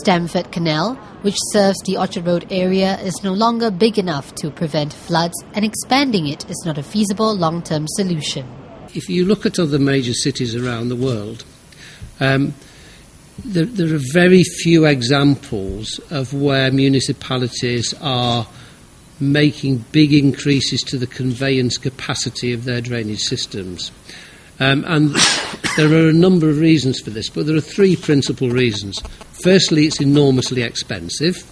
Stamford Canal, which serves the Orchard Road area, is no longer big enough to prevent floods, and expanding it is not a feasible long-term solution. If you look at other major cities around the world, there are very few examples of where municipalities are making big increases to the conveyance capacity of their drainage systems. And there are a number of reasons for this, but there are three principal reasons. Firstly, it's enormously expensive.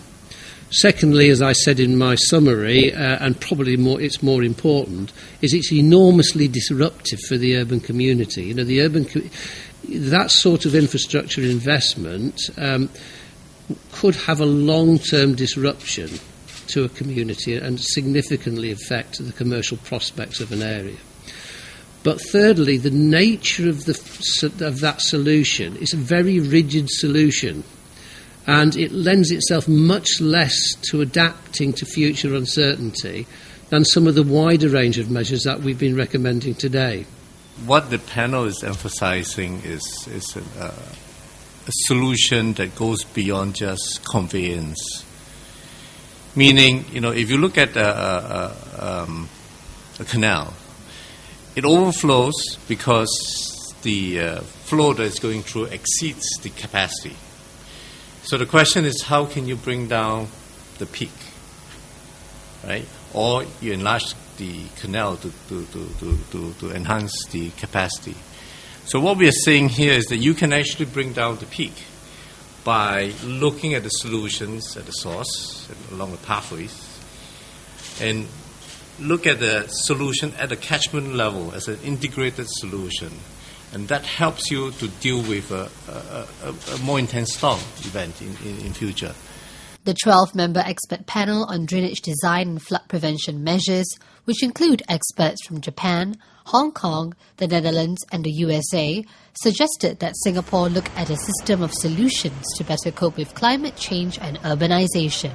Secondly, as I said in my summary, and probably it's more important, is it's enormously disruptive for the urban community. You know, that sort of infrastructure investment could have a long-term disruption to a community and significantly affect the commercial prospects of an area. But thirdly, the nature of that solution is a very rigid solution, and it lends itself much less to adapting to future uncertainty than some of the wider range of measures that we've been recommending today. What the panel is emphasizing is a solution that goes beyond just conveyance. Meaning, if you look at a canal, it overflows because the flow that is going through exceeds the capacity. So the question is, how can you bring down the peak, right? Or you enlarge the canal to enhance the capacity. So what we are saying here is that you can actually bring down the peak by looking at the solutions at the source, along the pathways, and look at the solution at the catchment level as an integrated solution. And that helps you to deal with a more intense storm event in future. The 12-member expert panel on drainage design and flood prevention measures, which include experts from Japan, Hong Kong, the Netherlands and the USA, suggested that Singapore look at a system of solutions to better cope with climate change and urbanization.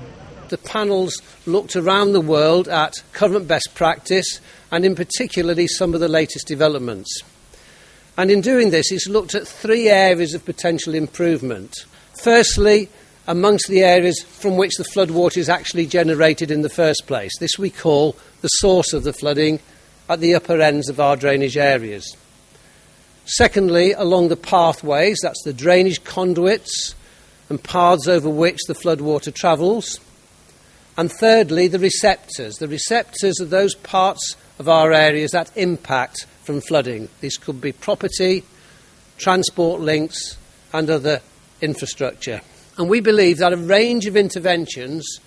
The panels looked around the world at current best practice and in particularly some of the latest developments. And in doing this, it's looked at three areas of potential improvement. Firstly, amongst the areas from which the floodwater is actually generated in the first place. This we call the source of the flooding at the upper ends of our drainage areas. Secondly, along the pathways, that's the drainage conduits and paths over which the floodwater travels. And thirdly, the receptors. The receptors are those parts of our areas that impact from flooding. This could be property, transport links and other infrastructure. And we believe that a range of interventions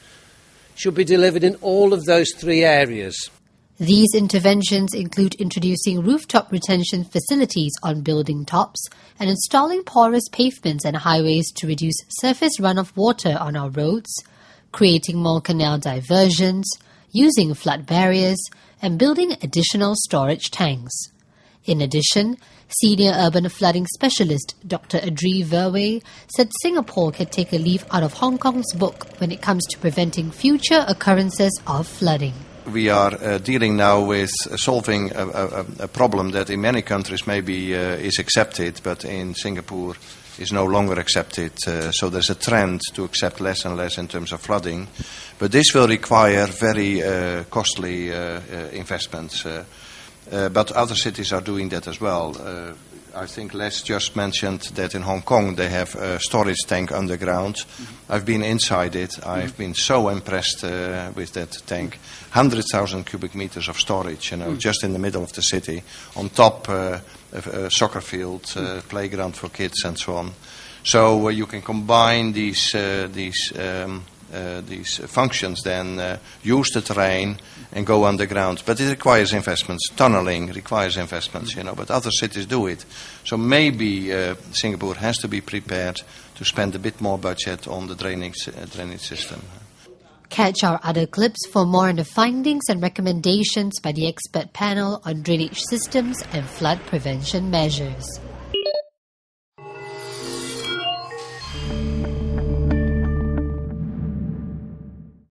should be delivered in all of those three areas. These interventions include introducing rooftop retention facilities on building tops and installing porous pavements and highways to reduce surface runoff water on our roads, creating more canal diversions, using flood barriers, and building additional storage tanks. In addition, Senior Urban Flooding Specialist Dr. Adri Verwey said Singapore can take a leaf out of Hong Kong's book when it comes to preventing future occurrences of flooding. We are dealing now with solving a problem that in many countries maybe is accepted, but in Singapore is no longer accepted. So there's a trend to accept less and less in terms of flooding. But this will require very costly investments. But other cities are doing that as well. I think Les just mentioned that in Hong Kong they have a storage tank underground. I've been inside it. I've been so impressed with that tank. 100,000 cubic meters of storage, just in the middle of the city. On top, a soccer field, playground for kids and so on. So you can combine these functions, then use the terrain and go underground. But it requires investments. Tunneling requires investments, but other cities do it. So maybe Singapore has to be prepared to spend a bit more budget on the drainage system. Catch our other clips for more on the findings and recommendations by the expert panel on drainage systems and flood prevention measures.